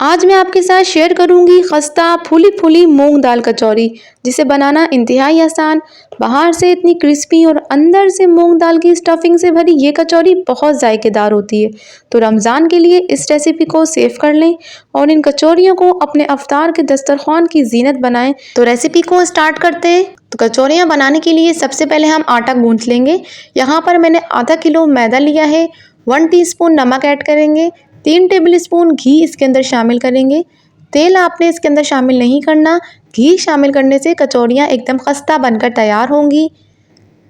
आज मैं आपके साथ शेयर करूंगी खस्ता फूली फूली मूंग दाल कचौरी, जिसे बनाना इंतहाई आसान। बाहर से इतनी क्रिस्पी और अंदर से मूंग दाल की स्टफिंग से भरी ये कचौरी बहुत जायकेदार होती है। तो रमज़ान के लिए इस रेसिपी को सेव कर लें और इन कचौरियों को अपने अफ्तार के दस्तरखान की जीनत बनाएं। तो रेसिपी को स्टार्ट करते हैं। तो कचौरियाँ बनाने के लिए सबसे पहले हम आटा गूंथ लेंगे। यहाँ पर मैंने आधा किलो मैदा लिया है। 1 टीस्पून नमक ऐड करेंगे। 3 टेबल स्पून घी इसके अंदर शामिल करेंगे। तेल आपने इसके अंदर शामिल नहीं करना। घी शामिल करने से कचौरियाँ एकदम खस्ता बनकर तैयार होंगी।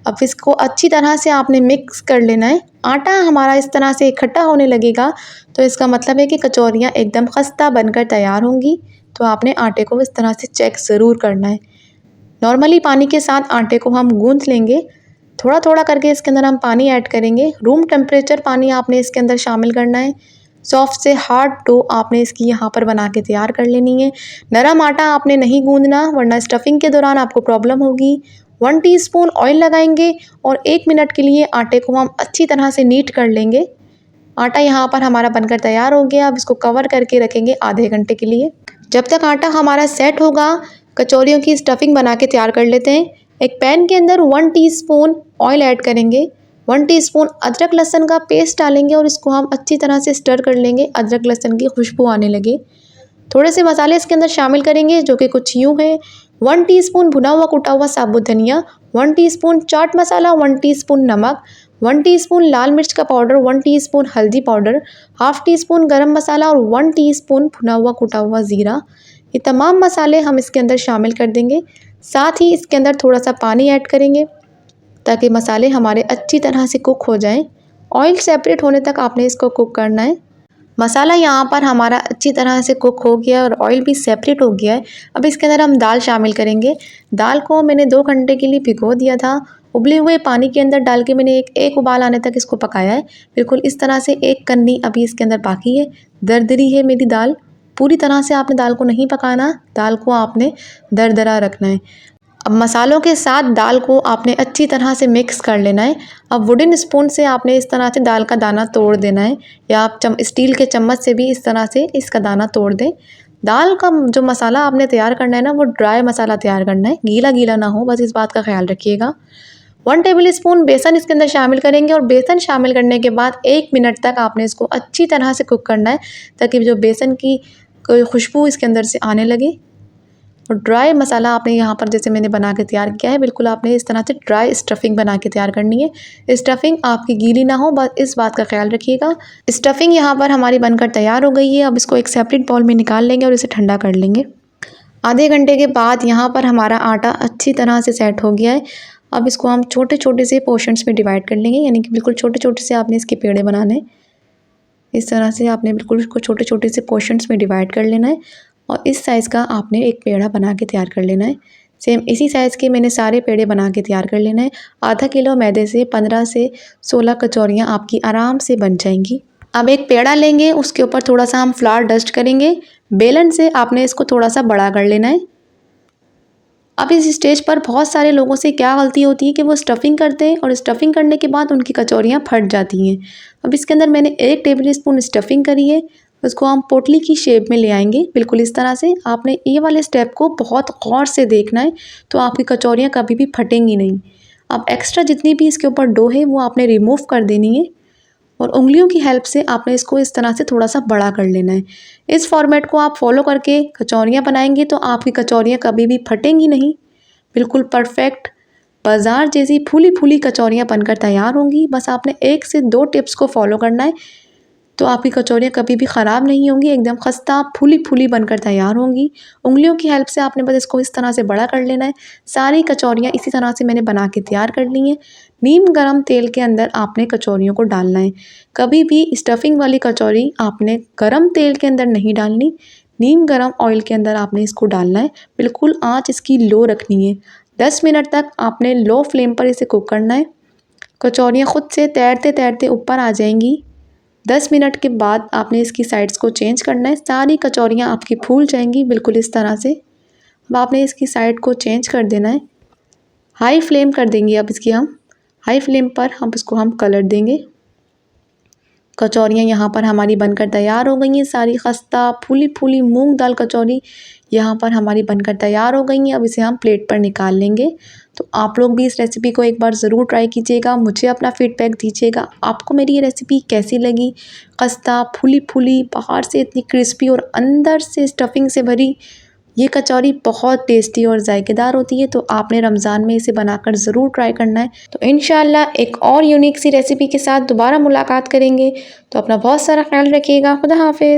अब इसको अच्छी तरह से आपने मिक्स कर लेना है। आटा हमारा इस तरह से इकट्ठा होने लगेगा तो इसका मतलब है कि कचौरियाँ एकदम खस्ता बनकर तैयार होंगी। तो आपने आटे को इस तरह से चेक ज़रूर करना है। नॉर्मली पानी के साथ आटे को हम गूंथ लेंगे। थोड़ा थोड़ा करके इसके अंदर हम पानी ऐड करेंगे। रूम टेम्परेचर पानी आपने इसके अंदर शामिल करना है। सॉफ्ट से हार्ड डो आपने इसकी यहाँ पर बना के तैयार कर लेनी है। नरम आटा आपने नहीं गूंदना, वरना स्टफिंग के दौरान आपको प्रॉब्लम होगी। 1 टीस्पून ऑयल लगाएंगे और 1 मिनट के लिए आटे को हम अच्छी तरह से नीट कर लेंगे। आटा यहाँ पर हमारा बनकर तैयार हो गया। अब इसको कवर करके रखेंगे आधे घंटे के लिए। जब तक आटा हमारा सेट होगा, कचौरियों की स्टफिंग बना के तैयार कर लेते हैं। एक पैन के अंदर 1 टीस्पून ऑयल ऐड करेंगे। 1 टीस्पून अदरक लहसुन का पेस्ट डालेंगे और इसको हम अच्छी तरह से स्टर कर लेंगे। अदरक लहसुन की खुशबू आने लगे। थोड़े से मसाले इसके अंदर शामिल करेंगे, जो कि कुछ यूँ है। 1 टीस्पून भुना हुआ कुटा हुआ साबुत धनिया, 1 टीस्पून चाट मसाला, 1 टीस्पून नमक, 1 टीस्पून लाल मिर्च का पाउडर, 1 टीस्पून हल्दी पाउडर, हाफ टीस्पून गरम मसाला और 1 टीस्पून भुना हुआ कुटा हुआ ज़ीरा। ये तमाम मसाले हम इसके अंदर शामिल कर देंगे। साथ ही इसके अंदर थोड़ा सा पानी ऐड करेंगे ताकि मसाले हमारे अच्छी तरह से कुक हो जाएं। ऑयल सेपरेट होने तक आपने इसको कुक करना है। मसाला यहाँ पर हमारा अच्छी तरह से कुक हो गया और ऑयल भी सेपरेट हो गया है। अब इसके अंदर हम दाल शामिल करेंगे। दाल को मैंने 2 घंटे के लिए भिगो दिया था। उबले हुए पानी के अंदर डाल के मैंने एक उबाल आने तक इसको पकाया है। बिल्कुल इस तरह से एक कन्नी अभी इसके अंदर बाकी है। दरदरी है मेरी दाल। पूरी तरह से आपने दाल को नहीं पकाना, दाल को आपने दरदरा रखना है। अब मसालों के साथ दाल को आपने अच्छी तरह से मिक्स कर लेना है। अब वुडन स्पून से आपने इस तरह से दाल का दाना तोड़ देना है, या आप स्टील के चम्मच से भी इस तरह से इसका दाना तोड़ दें। दाल का जो मसाला आपने तैयार करना है ना, वो ड्राई मसाला तैयार करना है, गीला गीला ना हो, बस इस बात का ख्याल रखिएगा। 1 टेबल स्पून बेसन इसके अंदर शामिल करेंगे और बेसन शामिल करने के बाद 1 मिनट तक आपने इसको अच्छी तरह से कुक करना है, ताकि जो बेसन की खुशबू इसके अंदर से आने लगे। और ड्राई मसाला आपने यहाँ पर जैसे मैंने बना के तैयार किया है, बिल्कुल आपने इस तरह से ड्राई स्टफिंग बना के तैयार करनी है। स्टफिंग आपकी गीली ना हो, बस इस बात का ख्याल रखिएगा। स्टफिंग यहाँ पर हमारी बनकर तैयार हो गई है। अब इसको एक सेपरेट बाउल में निकाल लेंगे और इसे ठंडा कर लेंगे। आधे घंटे के बाद यहाँ पर हमारा आटा अच्छी तरह से सेट हो गया है। अब इसको हम छोटे छोटे से पोर्शंस में डिवाइड कर लेंगे, यानी कि बिल्कुल छोटे छोटे से आपने इसके पेड़े बनाने। इस तरह से आपने बिल्कुल इसको छोटे छोटे से पोर्शंस में डिवाइड कर लेना है और इस साइज़ का आपने एक पेड़ा बना के तैयार कर लेना है। सेम इसी साइज़ के मैंने सारे पेड़े बना के तैयार कर लेना है। आधा किलो मैदे से 15 से 16 कचौरियाँ आपकी आराम से बन जाएंगी। अब एक पेड़ा लेंगे, उसके ऊपर थोड़ा सा हम फ्लावर डस्ट करेंगे। बेलन से आपने इसको थोड़ा सा बड़ा कर लेना है। अब इस स्टेज पर बहुत सारे लोगों से क्या गलती होती है कि वो स्टफिंग करते हैं और स्टफिंग करने के बाद उनकी कचौरियाँ फट जाती हैं। अब इसके अंदर मैंने 1 टेबल स्पून स्टफिंग करी है। उसको हम पोटली की शेप में ले आएंगे, बिल्कुल इस तरह से। आपने ये वाले स्टेप को बहुत गौर से देखना है, तो आपकी कचौरियाँ कभी भी फटेंगी नहीं। अब एक्स्ट्रा जितनी भी इसके ऊपर डो है वो आपने रिमूव कर देनी है और उंगलियों की हेल्प से आपने इसको इस तरह से थोड़ा सा बड़ा कर लेना है। इस फॉर्मेट को आप फॉलो करके कचौरियाँ बनाएंगे तो आपकी कचौरियाँ कभी भी फटेंगी नहीं। बिल्कुल परफेक्ट बाज़ार जैसी फूली फूली कचौरियाँ बनकर तैयार होंगी। बस आपने 1 से 2 टिप्स को फॉलो करना है, तो आपकी कचौरियाँ कभी भी ख़राब नहीं होंगी, एकदम खस्ता फूली फूली बनकर तैयार होंगी। उंगलियों की हेल्प से आपने बस इसको इस तरह से बड़ा कर लेना है। सारी कचौरियाँ इसी तरह से मैंने बना के तैयार कर ली हैं। नीम गरम तेल के अंदर आपने कचौरियों को डालना है। कभी भी स्टफिंग वाली कचौरी आपने गरम तेल के अंदर नहीं डालनी, नीम गरम ऑयल के अंदर आपने इसको डालना है। बिल्कुल आँच इसकी लो रखनी है। 10 मिनट तक आपने लो फ्लेम पर इसे कुक करना है। कचौरियाँ खुद से तैरते तैरते ऊपर आ जाएंगी। 10 मिनट के बाद आपने इसकी साइड्स को चेंज करना है। सारी कचौरियाँ आपकी फूल जाएंगी बिल्कुल इस तरह से। अब आपने इसकी साइड को चेंज कर देना है। हाई फ्लेम कर देंगे अब इसकी हम। हाई फ्लेम पर हम इसको कलर देंगे। कचौरियाँ यहाँ पर हमारी बनकर तैयार हो गई हैं। सारी खस्ता फूली फूली मूंग दाल कचौरी यहाँ पर हमारी बनकर तैयार हो गई हैं। अब इसे हम प्लेट पर निकाल लेंगे। तो आप लोग भी इस रेसिपी को एक बार ज़रूर ट्राई कीजिएगा, मुझे अपना फीडबैक दीजिएगा आपको मेरी ये रेसिपी कैसी लगी। खस्ता फूली फूली, बाहर से इतनी क्रिस्पी और अंदर से स्टफिंग से भरी ये कचौरी बहुत टेस्टी और जायकेदार होती है। तो आपने रमज़ान में इसे बनाकर ज़रूर ट्राई करना है। तो इंशाल्लाह एक और यूनिक सी रेसिपी के साथ दोबारा मुलाकात करेंगे। तो अपना बहुत सारा ख्याल रखिएगा। खुदा हाफिज़।